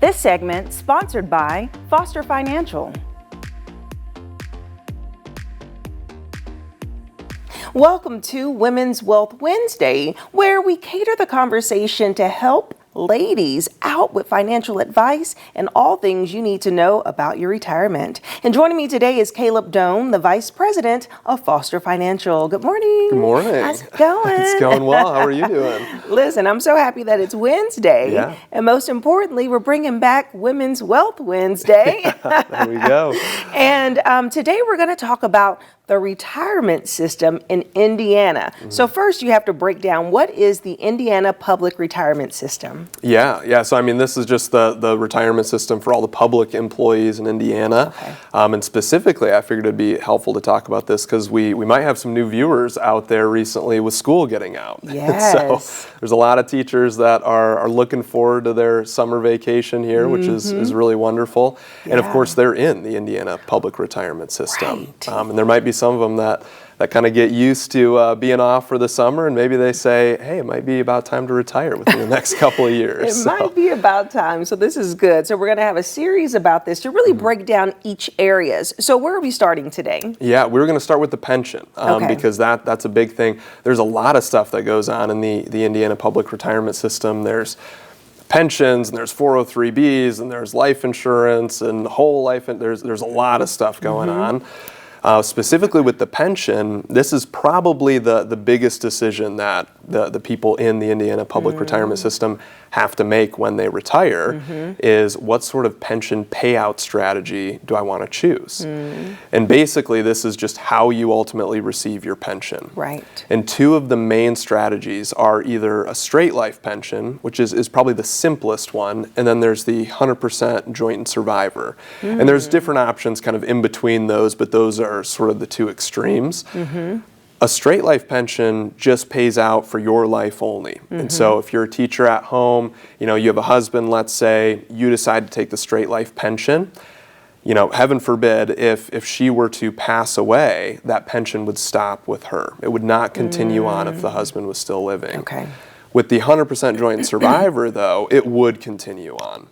This segment sponsored by Foster Financial. Welcome to Women's Wealth Wednesday, where we cater the conversation to help ladies out with financial advice and all things you need to know about your retirement. And joining me today is Caleb Doane, the Vice President of Foster Financial. Good morning. Good morning. How's it going? It's going well. How are you doing? Listen, I'm so happy that it's Wednesday. Yeah. And most importantly, we're bringing back Women's Wealth Wednesday. There we go. And today we're going to talk about the retirement system in Indiana. So first you have to break down, what is the Indiana Public Retirement System? Yeah. So I mean, this is just the retirement system for all the public employees in Indiana. Okay. And specifically, I figured it'd be helpful to talk about this because we might have some new viewers out there recently with school getting out. Yes. So there's a lot of teachers that are looking forward to their summer vacation here, which is really wonderful. And of course, they're in the Indiana Public Retirement System. Right. And there might be some of them that kind of get used to being off for the summer, and maybe they say, hey, it might be about time to retire within the next couple of years. It might be about time, so this is good. So we're going to have a series about this to really break down each areas. So where are we starting today? Yeah, we're going to start with the pension because that's a big thing. There's a lot of stuff that goes on in the Indiana Public Retirement System. There's pensions, and there's 403Bs, and there's life insurance, and whole life. There's a lot of stuff going on. Specifically with the pension, this is probably the biggest decision that the people in the Indiana Public Retirement System have to make when they retire is what sort of pension payout strategy do I want to choose? And basically this is just how you ultimately receive your pension. Right. And two of the main strategies are either a straight life pension, which is probably the simplest one, and then there's the 100% joint and survivor. And there's different options kind of in between those, but those are sort of the two extremes. A straight life pension just pays out for your life only. And so if you're a teacher at home, you have a husband, let's say, you decide to take the straight life pension, heaven forbid, if she were to pass away, that pension would stop with her. It would not continue on if the husband was still living. Okay. With the 100% joint and survivor, though, it would continue on.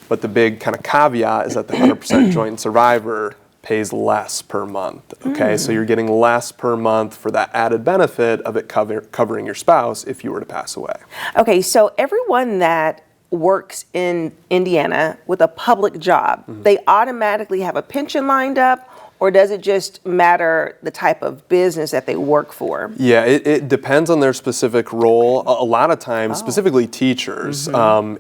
But the big kind of caveat is that the 100% joint and survivor pays less per month, okay? So you're getting less per month for that added benefit of it covering your spouse if you were to pass away. Okay, so everyone that works in Indiana with a public job, they automatically have a pension lined up, or does it just matter the type of business that they work for? Yeah, it depends on their specific role. A lot of times, specifically teachers,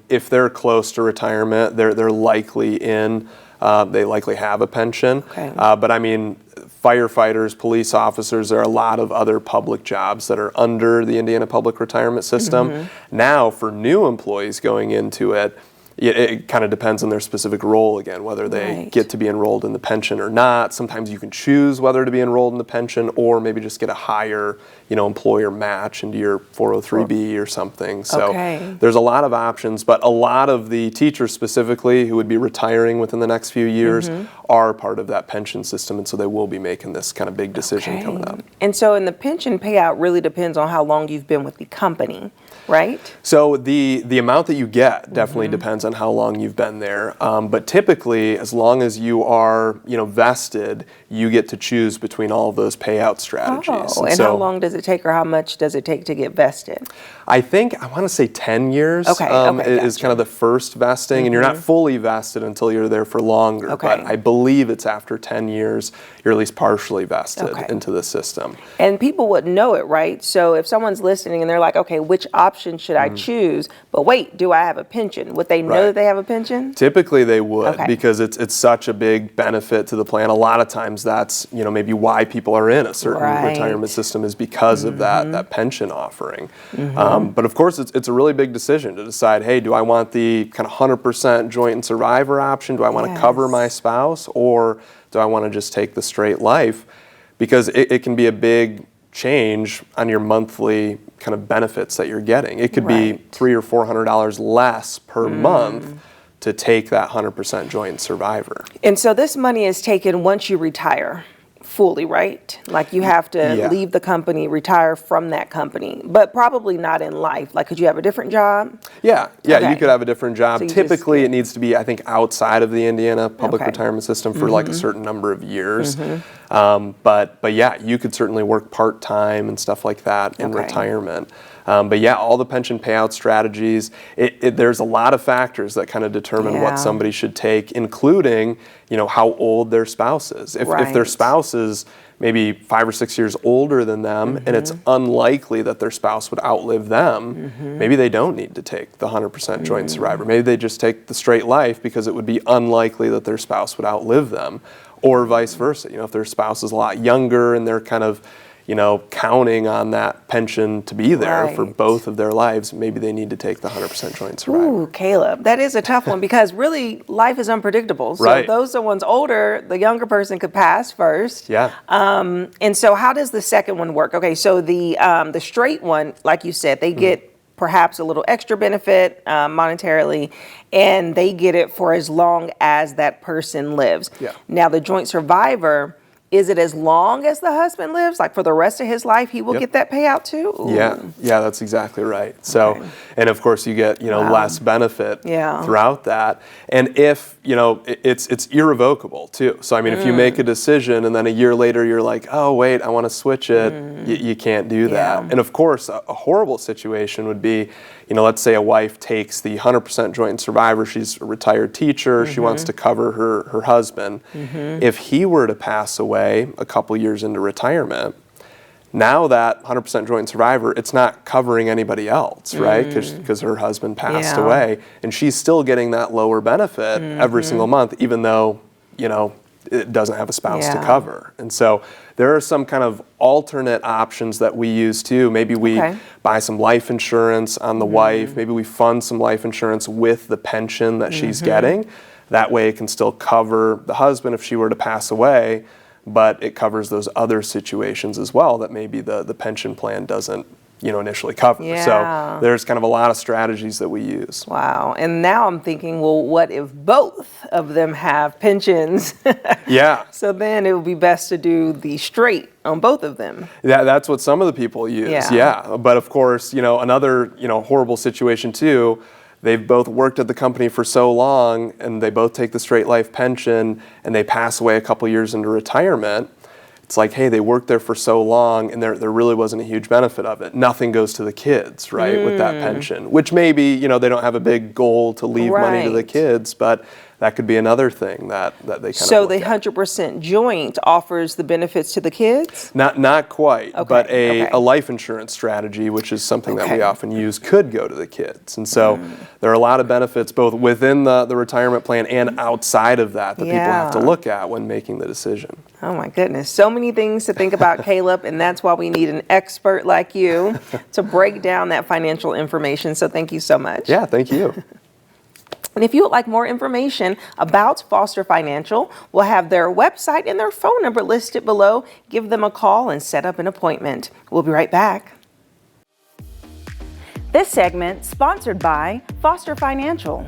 if they're close to retirement, they're likely in. They likely have a pension. Okay. But I mean, firefighters, police officers, there are a lot of other public jobs that are under the Indiana Public Retirement System. Now, for new employees going into it, it kind of depends on their specific role again, whether they get to be enrolled in the pension or not. Sometimes you can choose whether to be enrolled in the pension or maybe just get a higher, employer match into your 403B or something. So there's a lot of options, but a lot of the teachers specifically who would be retiring within the next few years are part of that pension system, and so they will be making this kind of big decision coming up. And so in the pension payout really depends on how long you've been with the company, right? So the amount that you get definitely depends on how long you've been there. But typically, as long as you are, vested, you get to choose between all of those payout strategies. And so, how long does it take, or how much does it take to get vested? I want to say 10 years is kind of the first vesting, and you're not fully vested until you're there for longer. But I believe it's after 10 years, you're at least partially vested into the system. And people would know it, right? So if someone's listening and they're like, okay, which option should I choose? But wait, do I have a pension? Would they know that they have a pension? Typically they would, because it's such a big benefit to the plan. A lot of times that's, maybe why people are in a certain retirement system is because of that pension offering. But of course, it's a really big decision to decide, hey, do I want the kind of 100% joint and survivor option? Do I want to cover my spouse? Or do I want to just take the straight life? Because it can be a big change on your monthly kind of benefits that you're getting. It could be $300 or $400 less per month to take that 100% joint and survivor. And so this money is taken once you retire fully, right? Like you have to Yeah. leave the company, retire from that company, but probably not in life. Like, could you have a different job? Yeah, Okay. you could have a different job. So you just Typically, get- it needs to be, I think, outside of the Indiana public Okay. retirement system for like a certain number of years. But yeah, you could certainly work part-time and stuff like that in Okay. retirement. But yeah, all the pension payout strategies, there's a lot of factors that kind of determine Yeah. what somebody should take, including, how old their spouse is. If their Right. spouse is maybe 5 or 6 years older than them, and it's unlikely that their spouse would outlive them, maybe they don't need to take the 100% joint survivor. Maybe they just take the straight life because it would be unlikely that their spouse would outlive them, or vice versa. If their spouse is a lot younger and they're kind of, counting on that pension to be there for Right. both of their lives, maybe they need to take the 100% joint survivor. Ooh, Caleb, that is a tough one because really life is unpredictable. So Right. those are ones older, the younger person could pass first. Yeah. And so how does the second one work? Okay, so the straight one, like you said, they get perhaps a little extra benefit monetarily, and they get it for as long as that person lives. Yeah. Now the joint survivor, is it as long as the husband lives? Like for the rest of his life, he will Yep. get that payout too? Ooh. Yeah, that's exactly right. So, Okay. and of course you get, less benefit Yeah. throughout that. And if, it's irrevocable too. So, I mean, if you make a decision and then a year later you're like, oh, wait, I want to switch it, you can't do that. Yeah. And of course, a horrible situation would be, let's say a wife takes the 100% joint survivor, she's a retired teacher, she wants to cover her husband. If he were to pass away a couple years into retirement, now that 100% joint survivor, it's not covering anybody else, right? Because her husband passed Yeah. away, and she's still getting that lower benefit every single month, even though, it doesn't have a spouse to Yeah. cover. And so there are some kind of alternate options that we use too. Maybe we Okay. buy some life insurance on the wife. Maybe we fund some life insurance with the pension that she's getting. That way it can still cover the husband if she were to pass away, but it covers those other situations as well that maybe the pension plan doesn't, initially cover. Yeah. So there's kind of a lot of strategies that we use. Wow. And now I'm thinking, well, what if both of them have pensions? Yeah. So then it would be best to do the straight on both of them. That's what some of the people use. Yeah. But of course, another, horrible situation too, they've both worked at the company for so long and they both take the straight life pension and they pass away a couple years into retirement. It's like, hey, they worked there for so long and there really wasn't a huge benefit of it. Nothing goes to the kids, right, with that pension, which maybe, they don't have a big goal to leave money to the Right. kids, but that could be another thing that they kind So of the look at. 100% joint offers the benefits to the kids? Not quite, Okay, but okay. a life insurance strategy, which is something that we Okay. often use, could go to the kids. And so there are a lot of benefits both within the retirement plan and outside of that people have to Yeah. look at when making the decision. Oh my goodness. So many things to think about, Caleb, and that's why we need an expert like you to break down that financial information. So thank you so much. Yeah, thank you. And if you would like more information about Foster Financial, we'll have their website and their phone number listed below. Give them a call and set up an appointment. We'll be right back. This segment sponsored by Foster Financial.